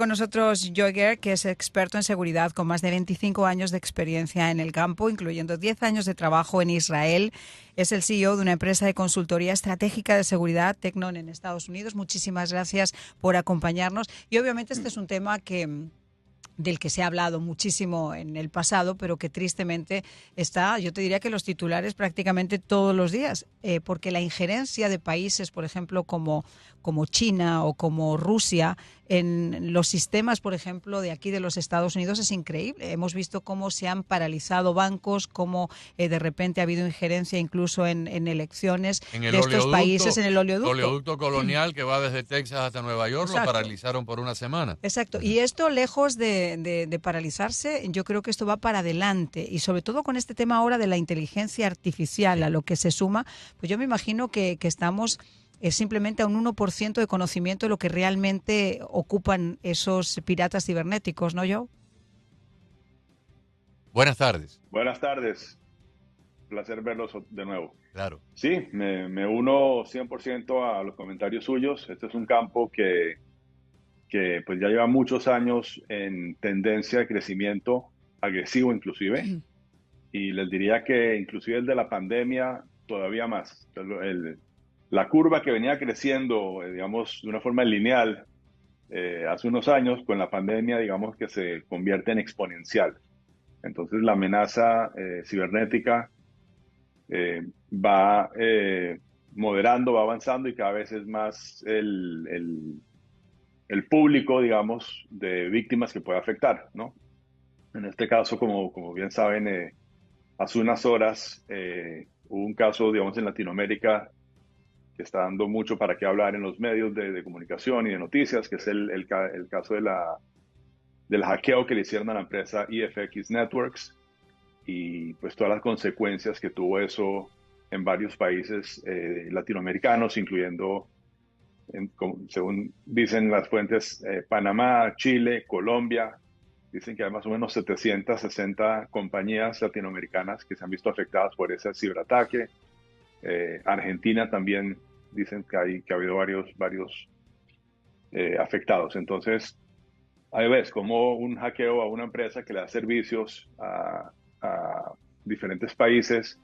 Con nosotros Joe Guerr, que es experto en seguridad con más de 25 años de experiencia en el campo, incluyendo 10 años de trabajo en Israel. Es el CEO de una empresa de consultoría estratégica de seguridad, Tecnon, en Estados Unidos. Muchísimas gracias por acompañarnos. Y obviamente este es un tema del que se ha hablado muchísimo en el pasado, pero que tristemente está, yo te diría que los titulares prácticamente todos los días, porque la injerencia de países, por ejemplo, como China o como Rusia, en los sistemas, por ejemplo, de aquí de los Estados Unidos es increíble. Hemos visto cómo se han paralizado bancos, cómo de repente ha habido injerencia incluso en elecciones de estos países en el oleoducto colonial que va desde Texas hasta Nueva York. Exacto. Lo paralizaron por una semana. Exacto. Y esto, lejos de paralizarse, yo creo que esto va para adelante. Y sobre todo con este tema ahora de la inteligencia artificial, a lo que se suma, pues yo me imagino que estamos simplemente a un 1% de conocimiento de lo que realmente ocupan esos piratas cibernéticos, ¿no, Joe? Buenas tardes. Buenas tardes. Placer verlos de nuevo. Claro. Sí, me uno 100% a los comentarios suyos. Este es un campo que pues ya lleva muchos años en tendencia de crecimiento agresivo inclusive. Y les diría que inclusive el de la pandemia todavía más. La curva que venía creciendo, digamos, de una forma lineal hace unos años, con la pandemia, digamos que se convierte en exponencial. Entonces la amenaza cibernética va moderando, va avanzando y cada vez es más el público, digamos, de víctimas que puede afectar, ¿no? En este caso, como bien saben, hace unas horas hubo un caso, digamos, en Latinoamérica que está dando mucho para qué hablar en los medios de comunicación y de noticias, que es el caso del hackeo que le hicieron a la empresa EFX Networks y pues todas las consecuencias que tuvo eso en varios países latinoamericanos, incluyendo, según dicen las fuentes, Panamá, Chile, Colombia. Dicen que hay más o menos 760 compañías latinoamericanas que se han visto afectadas por ese ciberataque. Argentina también dicen que ha habido varios afectados. Entonces, ahí ves como un hackeo a una empresa que le da servicios a diferentes países,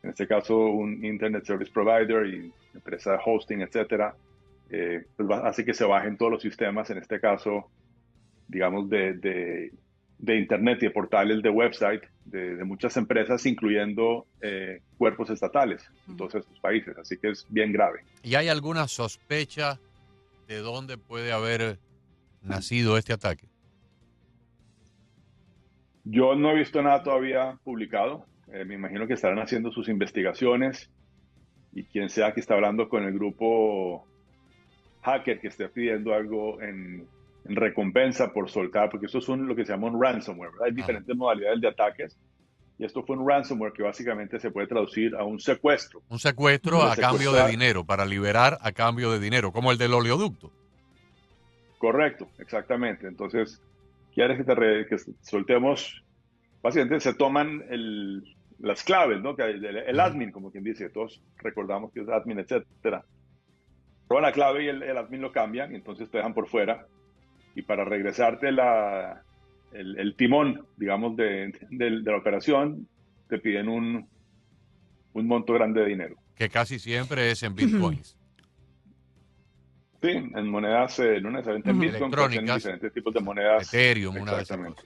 en este caso un Internet Service Provider y empresa de hosting, etcétera, pues hace que se bajen todos los sistemas, en este caso, digamos, de Internet y de portales de website de muchas empresas, incluyendo cuerpos estatales en todos estos países. Así que es bien grave. ¿Y hay alguna sospecha de dónde puede haber nacido este ataque? Yo no he visto nada todavía publicado. Me imagino que estarán haciendo sus investigaciones y quien sea que está hablando con el grupo hacker que esté pidiendo algo en recompensa por soltar, porque esto es lo que se llama un ransomware, ¿verdad? Hay diferentes modalidades de ataques y esto fue un ransomware que básicamente se puede traducir a un secuestro. Un secuestro a cambio de dinero, para liberar a cambio de dinero, como el del oleoducto. Correcto, exactamente. Entonces, quieres que soltemos, básicamente se toman las claves, ¿no? Que el admin, como quien dice, todos recordamos que es admin, etcétera. Roban la clave y el admin lo cambian y entonces te dejan por fuera. Y para regresarte el timón, digamos, de la operación, te piden un monto grande de dinero. Que casi siempre es en bitcoins. Sí, en monedas, no necesariamente en Bitcoin, pero en diferentes tipos de monedas. Ethereum, una de esas cosas.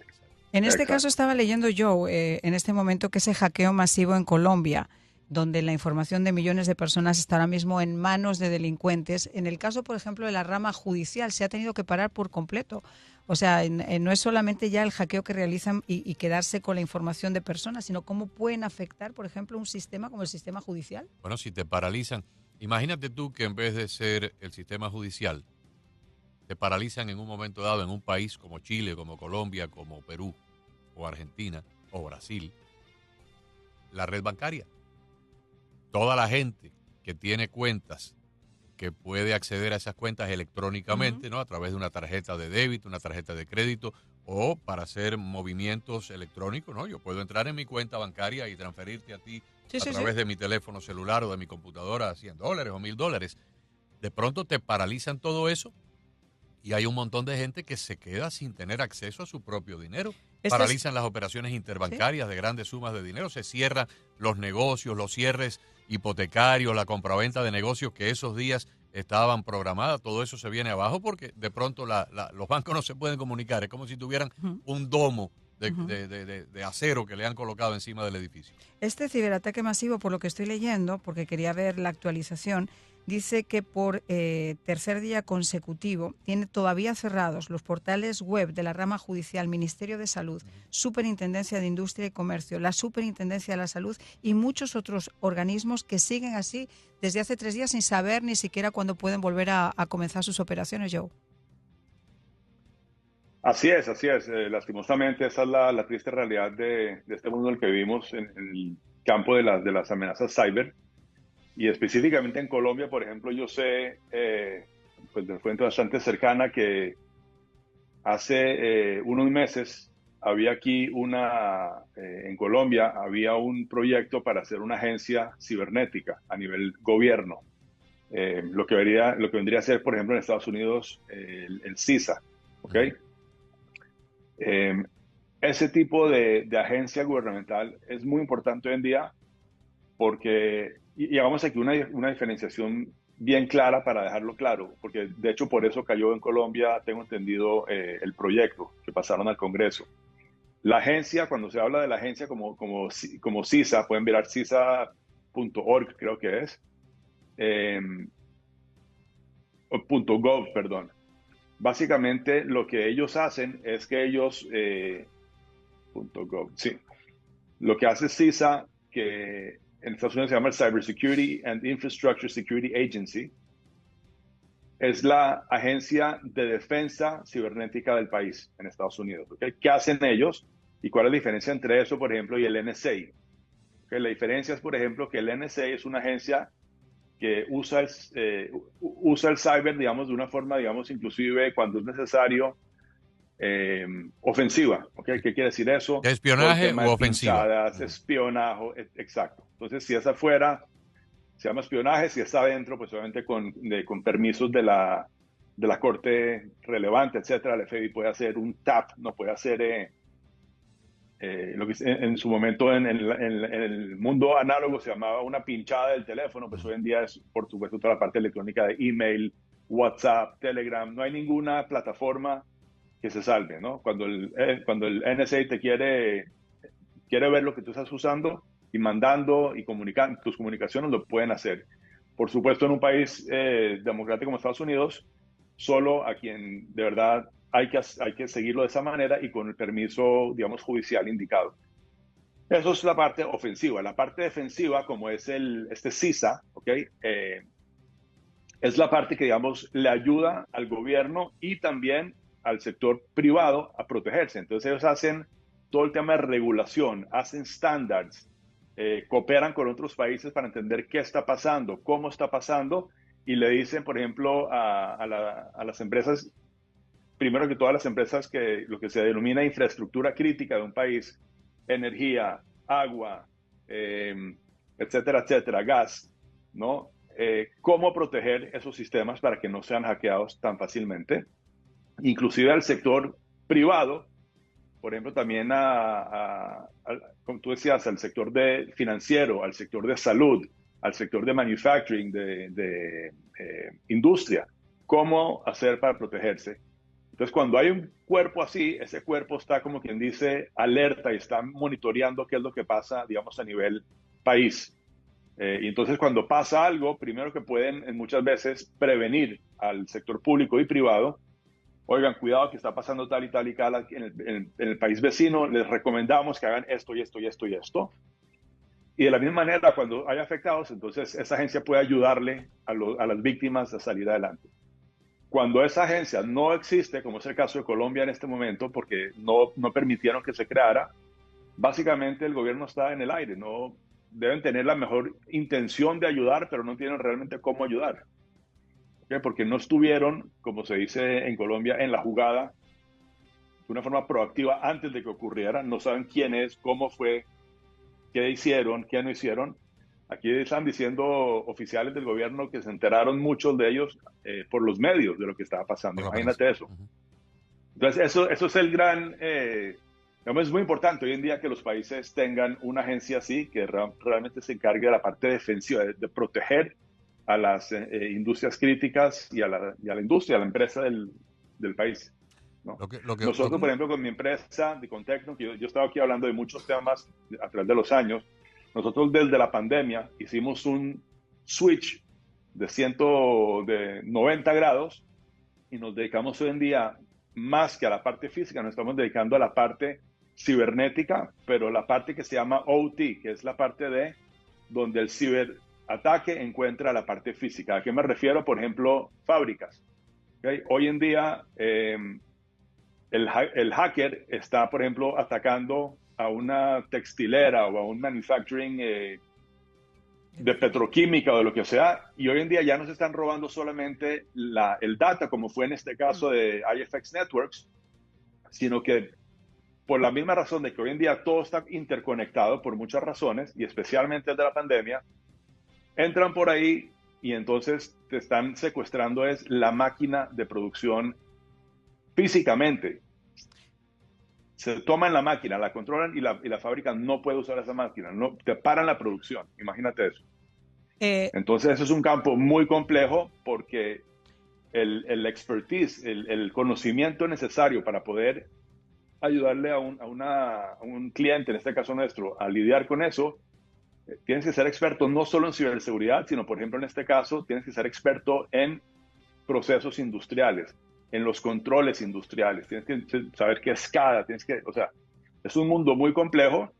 En este caso estaba leyendo yo en este momento que ese hackeo masivo en Colombia, donde la información de millones de personas está ahora mismo en manos de delincuentes. En el caso, por ejemplo, de la rama judicial, se ha tenido que parar por completo. O sea, no es solamente ya el hackeo que realizan y quedarse con la información de personas, sino cómo pueden afectar, por ejemplo, un sistema como el sistema judicial. Bueno, si te paralizan, imagínate tú que en vez de ser el sistema judicial, te paralizan en un momento dado en un país como Chile, como Colombia, como Perú, o Argentina, o Brasil, la red bancaria. Toda la gente que tiene cuentas, que puede acceder a esas cuentas electrónicamente, ¿no? A través de una tarjeta de débito, una tarjeta de crédito, o para hacer movimientos electrónicos, ¿no? Yo puedo entrar en mi cuenta bancaria y transferirte a ti a través de mi teléfono celular o de mi computadora $100 o $1,000. De pronto te paralizan todo eso Y hay un montón de gente que se queda sin tener acceso a su propio dinero. Este es- Paralizan las operaciones interbancarias de grandes sumas de dinero. Se cierran los negocios, los cierres hipotecarios, la compraventa de negocios que esos días estaban programadas. Todo eso se viene abajo porque de pronto los bancos no se pueden comunicar. Es como si tuvieran Ujú, un domo ujú. de acero que le han colocado encima del edificio. Este ciberataque masivo, por lo que estoy leyendo, porque quería ver la actualización, dice que por tercer día consecutivo tiene todavía cerrados los portales web de la rama judicial, Ministerio de Salud, Superintendencia de Industria y Comercio, la Superintendencia de la Salud y muchos otros organismos que siguen así desde hace 3 días sin saber ni siquiera cuándo pueden volver a comenzar sus operaciones, Joe. Así es, así es. Lastimosamente, esa es la triste realidad de este mundo en el que vivimos en el campo de las amenazas cyber. Y específicamente en Colombia, por ejemplo, yo sé, pues de fuente bastante cercana, que hace unos meses había aquí en Colombia, había un proyecto para hacer una agencia cibernética a nivel gobierno. Lo que vendría a ser, por ejemplo, en Estados Unidos, el CISA, ¿ok? Eh, Ese tipo de agencia gubernamental es muy importante hoy en día porque, y hagamos aquí una diferenciación bien clara para dejarlo claro, porque de hecho por eso cayó en Colombia, tengo entendido, el proyecto que pasaron al Congreso. La agencia, cuando se habla de la agencia como CISA, pueden mirar CISA.org, creo que es, eh, o .gov, perdón. Básicamente lo que ellos hacen es que ellos, .gov, sí, lo que hace CISA, que en Estados Unidos se llama el Cybersecurity and Infrastructure Security Agency, es la agencia de defensa cibernética del país en Estados Unidos. ¿Okay? ¿Qué hacen ellos? ¿Y cuál es la diferencia entre eso, por ejemplo, y el NSA? ¿Okay? La diferencia es, por ejemplo, que el NSA es una agencia que usa el cyber, digamos, de una forma, digamos, inclusive cuando es necesario, ofensiva. ¿Okay? ¿Qué quiere decir eso? Todo el ¿Espionaje tema u de ofensiva? pinchadas, espionaje, exacto. Entonces, si es afuera, se llama espionaje; si está adentro, pues obviamente con permisos de la corte relevante, etcétera. El FBI puede hacer un tap, no puede hacer lo que en su momento en el mundo análogo se llamaba una pinchada del teléfono, pues hoy en día es, por supuesto, toda la parte electrónica de email, WhatsApp, Telegram. No hay ninguna plataforma que se salve, ¿no? Cuando el NSA quiere ver lo que tú estás usando y mandando y comunicando, tus comunicaciones lo pueden hacer. Por supuesto, en un país democrático como Estados Unidos, solo a quien de verdad hay que seguirlo de esa manera y con el permiso, digamos, judicial indicado. Eso es la parte ofensiva. La parte defensiva, como es este CISA, ¿ok? Es la parte que, digamos, le ayuda al gobierno y también al sector privado a protegerse. Entonces ellos hacen todo el tema de regulación, hacen estándares, cooperan con otros países para entender qué está pasando, cómo está pasando, y le dicen, por ejemplo, a las empresas, primero que todas las empresas, que lo que se denomina infraestructura crítica de un país, energía, agua, etcétera, etcétera, gas, ¿no? Cómo proteger esos sistemas para que no sean hackeados tan fácilmente. Inclusive al sector privado, por ejemplo, también como tú decías, al sector financiero, al sector de salud, al sector de manufacturing, de industria. ¿Cómo hacer para protegerse? Entonces, cuando hay un cuerpo así, ese cuerpo está, como quien dice, alerta y está monitoreando qué es lo que pasa, digamos, a nivel país. Y entonces, cuando pasa algo, primero que pueden muchas veces prevenir al sector público y privado. Oigan, cuidado que está pasando tal y tal y tal en el país vecino, les recomendamos que hagan esto y esto y esto y esto. Y de la misma manera, cuando hay afectados, entonces esa agencia puede ayudarle a las víctimas a salir adelante. Cuando esa agencia no existe, como es el caso de Colombia en este momento, porque no permitieron que se creara, básicamente el gobierno está en el aire. No deben tener la mejor intención de ayudar, pero no tienen realmente cómo ayudar. ¿Okay? Porque no estuvieron, como se dice en Colombia, en la jugada de una forma proactiva antes de que ocurriera. No saben quién es, cómo fue, qué hicieron, qué no hicieron. Aquí están diciendo oficiales del gobierno que se enteraron muchos de ellos por los medios de lo que estaba pasando. Por la prensa. Imagínate eso. Ujú. Entonces, eso es el gran, digamos, es muy importante hoy en día que los países tengan una agencia así, que realmente se encargue de la parte defensiva, de proteger a las industrias críticas y a la industria, a la empresa del país, ¿no? Nosotros, por ejemplo, con mi empresa, con Tecno, que yo estaba aquí hablando de muchos temas a través de los años, nosotros desde la pandemia hicimos un switch de 90 grados y nos dedicamos hoy en día más que a la parte física, nos estamos dedicando a la parte cibernética, pero la parte que se llama OT, que es la parte de donde el ciberataque encuentra la parte física. ¿A qué me refiero? Por ejemplo, fábricas. ¿Okay? Hoy en día, el hacker está, por ejemplo, atacando a una textilera o a un manufacturing de petroquímica o de lo que sea, y hoy en día ya no se están robando solamente el data, como fue en este caso de IFX Networks, sino que por la misma razón de que hoy en día todo está interconectado por muchas razones, y especialmente desde la pandemia, entran por ahí y entonces te están secuestrando es la máquina de producción físicamente. Se toman la máquina, la controlan y la fábrica no puede usar esa máquina, no, te paran la producción, imagínate eso. Entonces eso es un campo muy complejo porque el expertise, el conocimiento necesario para poder ayudarle a un cliente, en este caso nuestro, a lidiar con eso, tienes que ser experto no solo en ciberseguridad, sino por ejemplo en este caso tienes que ser experto en procesos industriales, en los controles industriales, tienes que saber qué es SCADA, o sea, es un mundo muy complejo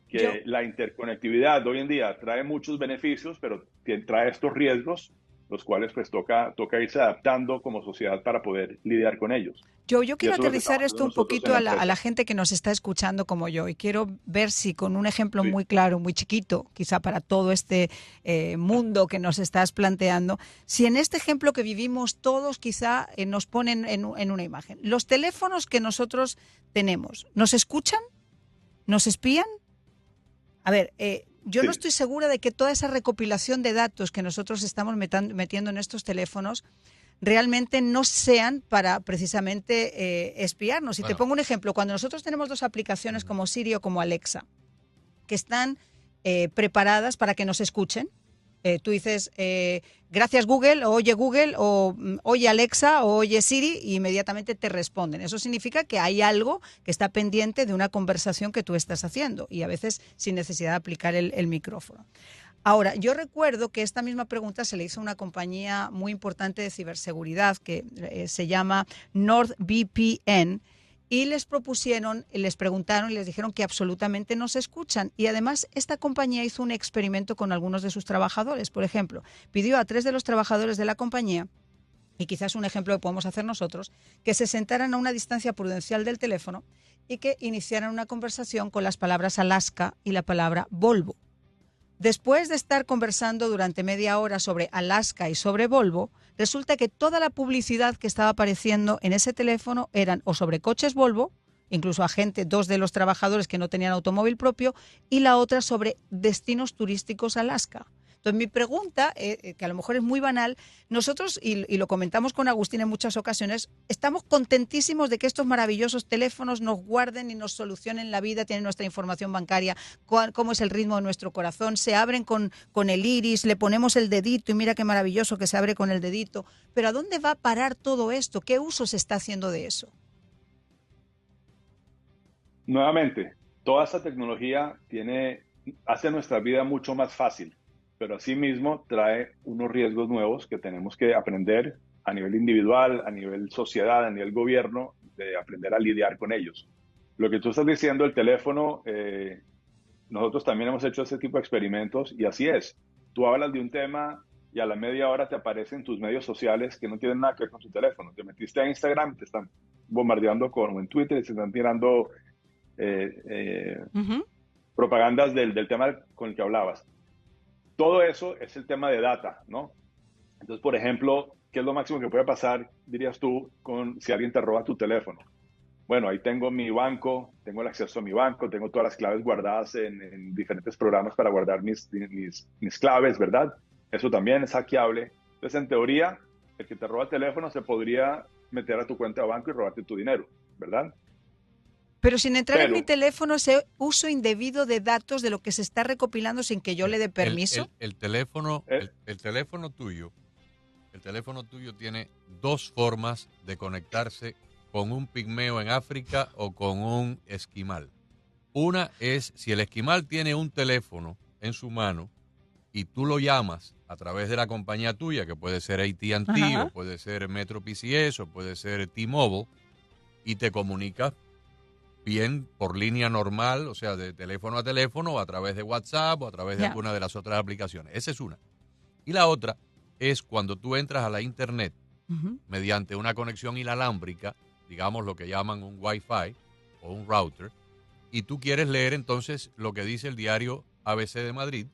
que la interconectividad hoy en día trae muchos beneficios, pero trae estos riesgos, los cuales pues toca irse adaptando como sociedad para poder lidiar con ellos. Yo quiero aterrizar esto un poquito a la gente que nos está escuchando como yo, y quiero ver si con un ejemplo muy claro, muy chiquito, quizá para todo este mundo que nos estás planteando, si en este ejemplo que vivimos todos quizá nos ponen en una imagen. Los teléfonos que nosotros tenemos, ¿nos escuchan? ¿Nos espían? A ver, yo no estoy segura de que toda esa recopilación de datos que nosotros estamos metiendo en estos teléfonos realmente no sean para precisamente espiarnos. Y te pongo un ejemplo. Cuando nosotros tenemos dos aplicaciones como Siri o como Alexa, que están preparadas para que nos escuchen, tú dices, gracias Google, o oye Alexa, o oye Siri, y inmediatamente te responden. Eso significa que hay algo que está pendiente de una conversación que tú estás haciendo, y a veces sin necesidad de aplicar el micrófono. Ahora, yo recuerdo que esta misma pregunta se le hizo a una compañía muy importante de ciberseguridad que se llama NordVPN, y les preguntaron y les dijeron que absolutamente no se escuchan. Y además esta compañía hizo un experimento con algunos de sus trabajadores. Por ejemplo, pidió a 3 de los trabajadores de la compañía, y quizás un ejemplo que podemos hacer nosotros, que se sentaran a una distancia prudencial del teléfono y que iniciaran una conversación con las palabras Alaska y la palabra Volvo. Después de estar conversando durante media hora sobre Alaska y sobre Volvo, resulta que toda la publicidad que estaba apareciendo en ese teléfono eran o sobre coches Volvo, incluso a dos de los trabajadores que no tenían automóvil propio, y la otra sobre destinos turísticos Alaska. Entonces mi pregunta, que a lo mejor es muy banal, nosotros, y lo comentamos con Agustín en muchas ocasiones, estamos contentísimos de que estos maravillosos teléfonos nos guarden y nos solucionen la vida, tienen nuestra información bancaria, cómo es el ritmo de nuestro corazón, se abren con el iris, le ponemos el dedito y mira qué maravilloso que se abre con el dedito. Pero ¿a dónde va a parar todo esto? ¿Qué uso se está haciendo de eso? Nuevamente, toda esta tecnología hace nuestra vida mucho más fácil, pero asimismo trae unos riesgos nuevos que tenemos que aprender a nivel individual, a nivel sociedad, a nivel gobierno, de aprender a lidiar con ellos. Lo que tú estás diciendo, el teléfono, nosotros también hemos hecho ese tipo de experimentos y así es. Tú hablas de un tema y a la media hora te aparecen tus medios sociales que no tienen nada que ver con tu teléfono. Te metiste a Instagram, te están bombardeando o en Twitter, te están tirando propagandas del tema con el que hablabas. Todo eso es el tema de data, ¿no? Entonces, por ejemplo, ¿qué es lo máximo que puede pasar, dirías tú, si alguien te roba tu teléfono? bueno, ahí tengo mi banco, tengo el acceso a mi banco, tengo todas las claves guardadas en diferentes programas para guardar mis claves, ¿verdad? Eso también es hackeable. Entonces, en teoría, el que te roba el teléfono se podría meter a tu cuenta de banco y robarte tu dinero, ¿verdad? Pero sin entrar en mi Pero teléfono, ese uso indebido de datos de lo que se está recopilando sin que yo le dé permiso. El teléfono, eh, el teléfono tuyo, tiene dos formas de conectarse con un pigmeo en África o con un esquimal. Una es si el esquimal tiene un teléfono en su mano y tú lo llamas a través de la compañía tuya, que puede ser AT&T o Ajá. puede ser Metro PCS o puede ser T-Mobile, y te comunicas bien por línea normal, o sea, de teléfono a teléfono o a través de WhatsApp o a través de Ya. alguna de las otras aplicaciones. Esa es una. Y la otra es cuando tú entras a la internet Ujú. mediante una conexión inalámbrica, digamos lo que llaman un Wi-Fi o un router, y tú quieres leer entonces lo que dice el diario ABC de Madrid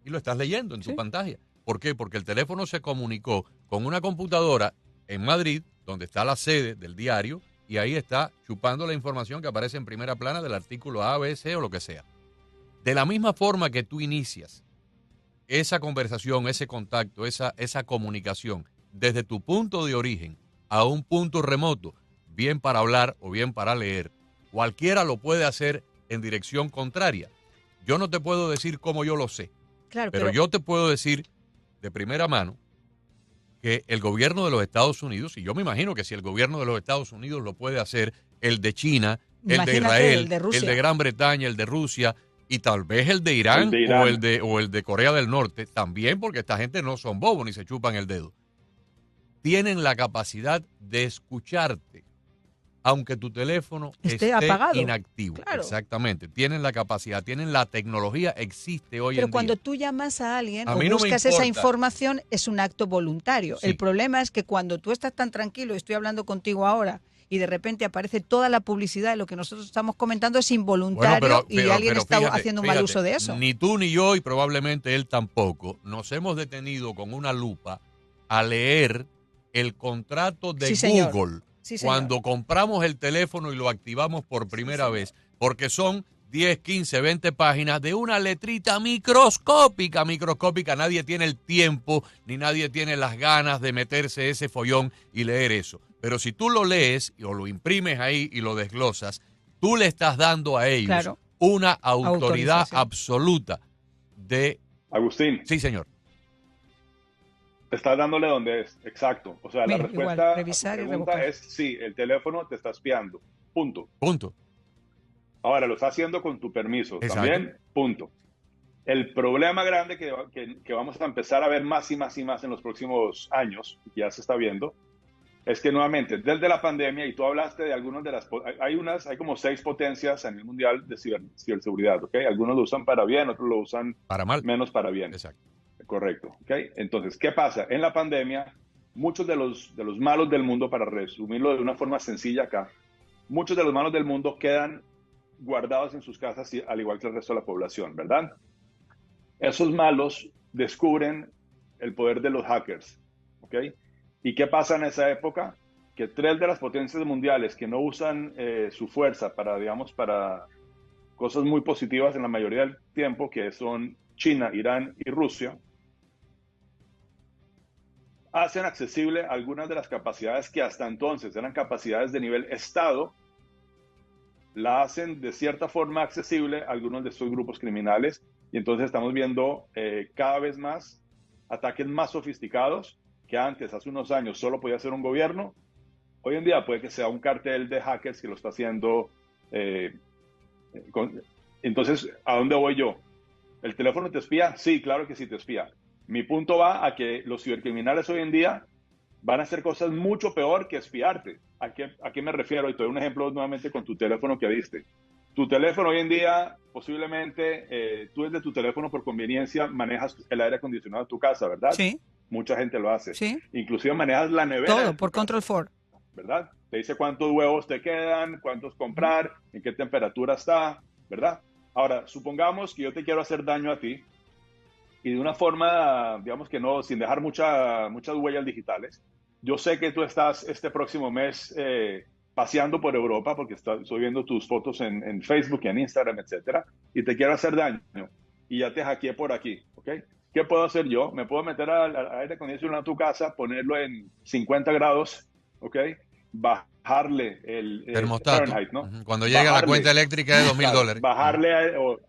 y lo estás leyendo en tu Sí. pantalla. ¿Por qué? Porque el teléfono se comunicó con una computadora en Madrid, donde está la sede del diario, y ahí está chupando la información que aparece en primera plana del artículo A, B, C o lo que sea. De la misma forma que tú inicias esa conversación, ese contacto, esa comunicación desde tu punto de origen a un punto remoto, bien para hablar o bien para leer, cualquiera lo puede hacer en dirección contraria. Yo no te puedo decir cómo yo lo sé, Claro, pero pero yo te puedo decir de primera mano que el gobierno de los Estados Unidos, y yo me imagino que si el gobierno de los Estados Unidos lo puede hacer, el de China, el de imagínate el Israel, de el de Rusia. Gran Bretaña, el de Rusia y tal vez el de el Irán de Irán, o el de Corea del Norte, también porque esta gente no son bobos ni se chupan el dedo, tienen la capacidad de escucharte aunque tu teléfono Esté esté apagado. inactivo. Claro. Exactamente, tienen la capacidad, tienen la tecnología, existe hoy Pero en día. cuando tú llamas a alguien A o mí no me buscas esa importa. información, es un acto voluntario. El Sí. problema es que cuando tú estás tan tranquilo y estoy hablando contigo ahora y de repente aparece toda la publicidad de lo que nosotros estamos comentando, es Bueno, involuntario y alguien está fíjate, haciendo un mal uso de eso. ni tú ni yo y probablemente él tampoco nos hemos detenido con una lupa a leer el contrato de Sí, señor. Google Sí, señor. cuando compramos el teléfono y lo activamos por Sí, primera señor. vez, porque son 10, 15, 20 páginas de una letrita microscópica, microscópica. Nadie tiene el tiempo ni nadie tiene las ganas de meterse ese follón y leer eso. Pero si tú lo lees o lo imprimes ahí y lo desglosas, tú le estás dando a ellos Claro. una autoridad Autorización. absoluta de... Agustín, Sí, señor. estás dándole donde es, exacto. O sea, la Mira, igual, respuesta a tu revisar y pregunta revocar. es sí, el teléfono te está espiando, punto. Punto. Ahora, lo está haciendo con tu permiso, Exacto. también, punto. El problema grande que vamos a empezar a ver más y más y más en los próximos años, que ya se está viendo, es que nuevamente, desde la pandemia, y tú hablaste de algunas de las, hay como 6 potencias a nivel mundial de ciberseguridad, ¿ok? Algunos lo usan para bien, otros lo usan Para mal. menos para bien. Exacto. Correcto, ¿ok? Entonces, ¿qué pasa? En la pandemia, muchos de los malos del mundo, para resumirlo de una forma sencilla acá, muchos de los malos del mundo quedan guardados en sus casas, al igual que el resto de la población, ¿verdad? Esos malos descubren el poder de los hackers, ¿ok? ¿Y qué pasa en esa época? Que 3 de las potencias mundiales que no usan su fuerza para, digamos, para cosas muy positivas en la mayoría del tiempo, que son China, Irán y Rusia, hacen accesible algunas de las capacidades que hasta entonces eran capacidades de nivel Estado, la hacen de cierta forma accesible a algunos de estos grupos criminales, y entonces estamos viendo cada vez más ataques más sofisticados que antes, hace unos años, solo podía hacer un gobierno. Hoy en día puede que sea un cartel de hackers que lo está haciendo. eh, entonces, ¿a dónde voy yo? ¿El teléfono te espía? Sí, claro que sí te espía. Mi punto va a que los cibercriminales hoy en día van a hacer cosas mucho peor que espiarte. ¿A qué me refiero? Y te doy un ejemplo nuevamente con tu teléfono que diste. Tu teléfono hoy en día, posiblemente, tú desde tu teléfono por conveniencia manejas el aire acondicionado de tu casa, ¿verdad? Sí, Mucha gente lo hace. sí. Inclusive manejas la nevera de Todo tu por casa, Control 4. ¿verdad? Te dice cuántos huevos te quedan, cuántos comprar, en qué temperatura está, ¿verdad? Ahora, supongamos que yo te quiero hacer daño a ti y de una forma, digamos que no, sin dejar muchas huellas digitales. Yo sé que tú estás este próximo mes paseando por Europa, porque estoy viendo tus fotos en Facebook y en Instagram, etcétera, y te quiero hacer daño, y ya te hackeé por aquí, ¿ok? ¿Qué puedo hacer yo? Me puedo meter al aire acondicionado a tu casa, ponerlo en 50 grados, ¿ok? Bajarle el Termostato. Fahrenheit, ¿no? Cuando llega la cuenta eléctrica de $2,000.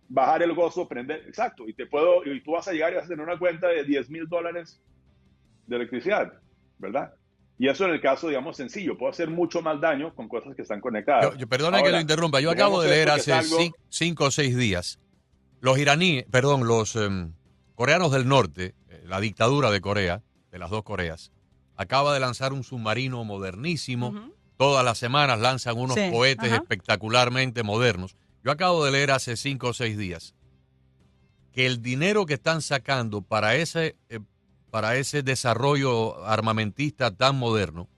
Bajar el gozo, prender, exacto, y tú vas a llegar y vas a tener una cuenta de $10,000 de electricidad, ¿verdad? Y eso en el caso, digamos, sencillo. Puedo hacer mucho más daño con cosas que están conectadas. Perdone Ahora, que lo interrumpa. Yo acabo de leer hace 5 o 6 días. Los coreanos del norte, la dictadura de Corea, de las dos Coreas, acaba de lanzar un submarino modernísimo. Todas las semanas lanzan unos cohetes espectacularmente modernos. Yo acabo de leer hace 5 o 6 días que el dinero que están sacando para ese desarrollo armamentista tan moderno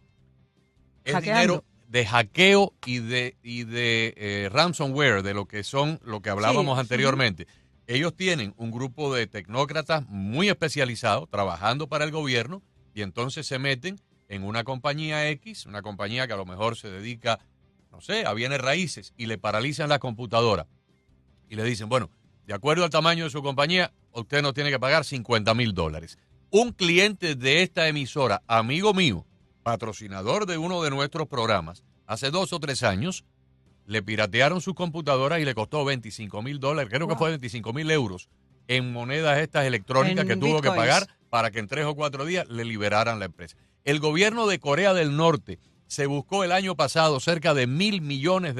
es dinero de hackeo y de ransomware, de lo que hablábamos anteriormente. Ellos tienen un grupo de tecnócratas muy especializados trabajando para el gobierno y entonces se meten en una compañía X, una compañía que a lo mejor se dedica, no sé, a bienes raíces, y le paralizan la computadora y le dicen, bueno, de acuerdo al tamaño de su compañía, usted nos tiene que pagar $50,000. Un cliente de esta emisora, amigo mío, patrocinador de uno de nuestros programas, hace 2 o 3 años, le piratearon sus computadoras y le costó $25,000, creo que fue 25,000 euros, en monedas estas electrónicas que tuvo que pagar para que en 3 o 4 días le liberaran la empresa. El gobierno de Corea del Norte se buscó el año pasado cerca de $1,000 millones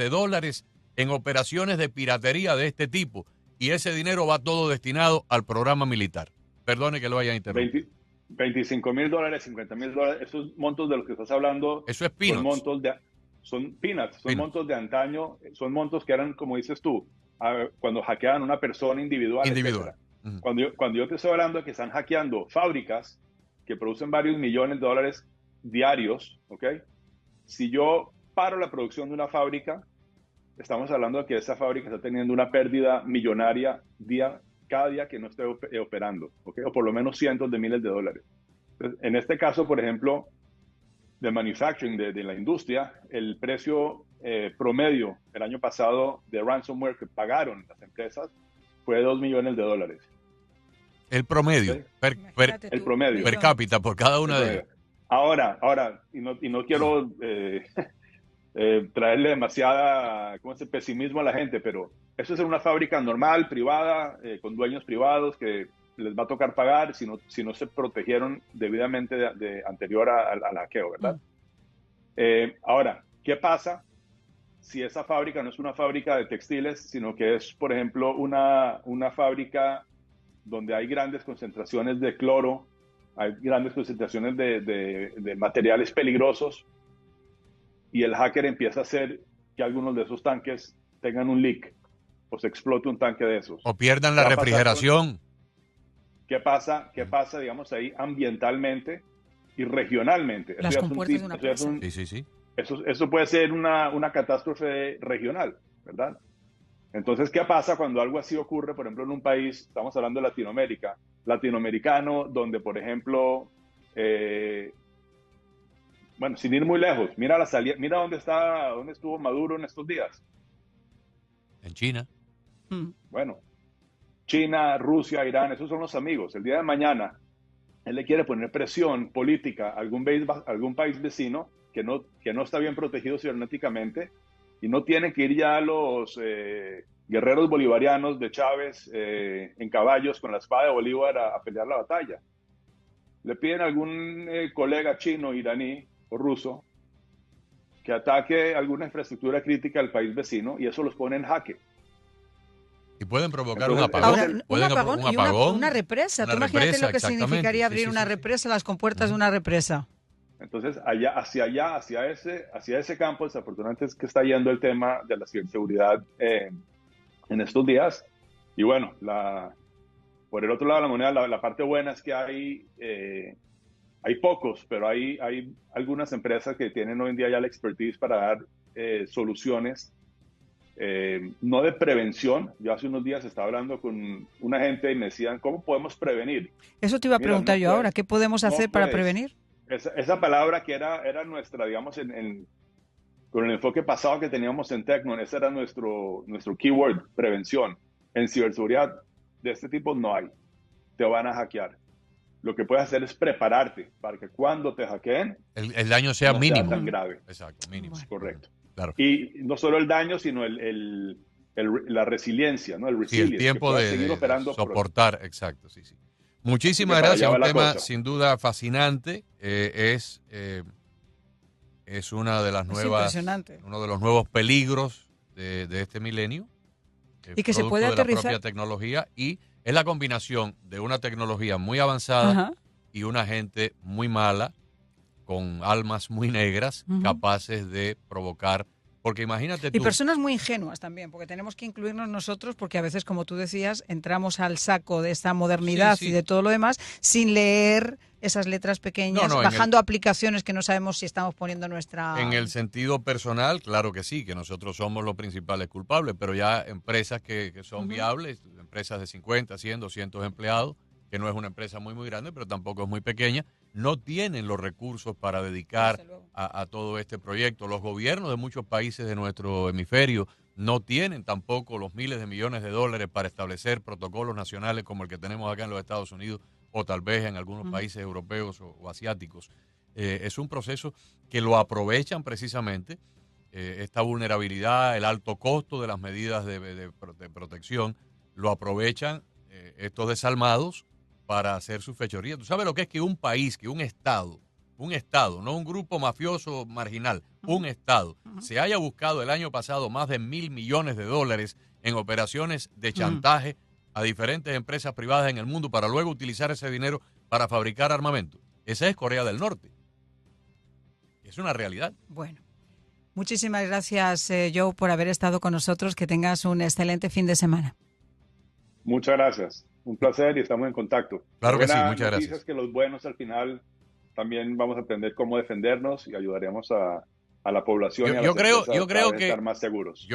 en operaciones de piratería de este tipo, y ese dinero va todo destinado al programa militar. Perdone que lo haya interrumpido. $25,000, $50,000, esos montos de los que estás hablando. Eso es peanuts. Son montos de antaño, son montos que eran, como dices tú, cuando hackeaban a una persona individual. Cuando yo te estoy hablando de que están hackeando fábricas que producen varios millones de dólares diarios, ¿ok? Si yo paro la producción de una fábrica, estamos hablando de que esa fábrica está teniendo una pérdida millonaria cada día que no esté operando, ¿ok? O por lo menos cientos de miles de dólares. Entonces, en este caso, por ejemplo, de manufacturing, de la industria, el precio promedio el año pasado de ransomware que pagaron las empresas fue de $2 millones. El promedio, ¿Okay? El promedio per cápita por cada una de ellas. Ahora, y no quiero traerle demasiada pesimismo a la gente, pero eso es una fábrica normal, privada, con dueños privados que les va a tocar pagar si no se protegieron debidamente anterior al hackeo, ¿verdad? Ahora, ¿qué pasa si esa fábrica no es una fábrica de textiles, sino que es, por ejemplo, una fábrica donde hay grandes concentraciones de cloro, hay grandes concentraciones de materiales peligrosos, y el hacker empieza a hacer que algunos de esos tanques tengan un leak o se explote un tanque de esos? O pierdan la refrigeración. ¿Qué pasa, digamos, ahí ambientalmente y regionalmente? Las compuertas de una empresa. Sí. Eso puede ser una catástrofe regional, ¿verdad? Entonces, ¿qué pasa cuando algo así ocurre, por ejemplo, en un país, estamos hablando de Latinoamérica, latinoamericano, donde, por ejemplo, sin ir muy lejos, mira la salida, mira dónde estuvo Maduro en estos días. En China. Bueno, China, Rusia, Irán, esos son los amigos. El día de mañana, él le quiere poner presión política a algún país vecino que no está bien protegido cibernéticamente, y no tienen que ir ya los guerreros bolivarianos de Chávez en caballos con la espada de Bolívar a pelear la batalla. Le piden a algún colega chino, iraní o ruso que ataque alguna infraestructura crítica del país vecino, y eso los pone en jaque. Y pueden provocar un apagón. Un apagón. Una represa. Tú imagínate lo que significaría abrir una represa, las compuertas de una represa. Entonces, hacia ese campo, desafortunadamente es que está yendo el tema de la ciberseguridad en estos días. Y bueno, por el otro lado de la moneda, la parte buena es que hay pocos, pero hay algunas empresas que tienen hoy en día ya la expertise para dar soluciones, no de prevención. Yo hace unos días estaba hablando con una gente y me decían, ¿cómo podemos prevenir? Eso te iba a preguntar yo ahora, ¿qué podemos hacer para prevenir? Esa palabra que era nuestra, digamos, Con el enfoque pasado que teníamos en Tecnon, ese era nuestro keyword, prevención. En ciberseguridad de este tipo no hay. Te van a hackear. Lo que puedes hacer es prepararte para que cuando te hackeen, el daño sea no mínimo. sea tan grave. Exacto, mínimo. Bueno. Correcto. Claro. Y no solo el daño, sino la resiliencia, ¿no? El Sí, resilience, el tiempo que puedas seguir de operando. soportar, exacto, sí, sí. Muchísimas para gracias, allá va un la tema cosa. sin duda fascinante. Es una de las nuevas, impresionante. uno de los nuevos peligros de este milenio. Y que se producto puede de la aterrizar. propia tecnología, y es la combinación de una tecnología muy avanzada Ajá. y una gente muy mala, con almas muy negras, Ujú. capaces de provocar. Porque imagínate Y tú. personas muy ingenuas también, porque tenemos que incluirnos nosotros, porque a veces, como tú decías, entramos al saco de esta modernidad Sí, sí. y de todo lo demás sin leer esas letras pequeñas, No, bajando aplicaciones que no sabemos si estamos poniendo nuestra... En el sentido personal, claro que sí, que nosotros somos los principales culpables, pero ya empresas que son viables, empresas de 50, 100, 200 empleados, que no es una empresa muy grande, pero tampoco es muy pequeña, no tienen los recursos para dedicar Desde luego. a todo este proyecto. Los gobiernos de muchos países de nuestro hemisferio no tienen tampoco los miles de millones de dólares para establecer protocolos nacionales como el que tenemos acá en los Estados Unidos o tal vez en algunos países europeos o asiáticos. Es un proceso que lo aprovechan precisamente, esta vulnerabilidad, el alto costo de las medidas de protección, lo aprovechan estos desalmados para hacer su fechoría. ¿Tú sabes lo que es que un país, que un estado, no un grupo mafioso marginal, un estado, se haya buscado el año pasado más de $1.000 millones en operaciones de chantaje a diferentes empresas privadas en el mundo para luego utilizar ese dinero para fabricar armamento? Esa es Corea del Norte. Es una realidad. Bueno, muchísimas gracias, Joe, por haber estado con nosotros. Que tengas un excelente fin de semana. Muchas gracias. Un placer y estamos en contacto. Claro que sí, Buena muchas noticia gracias. es que los buenos al final también vamos a aprender cómo defendernos y ayudaremos a la población y a las Yo creo empresas a que estar más seguros.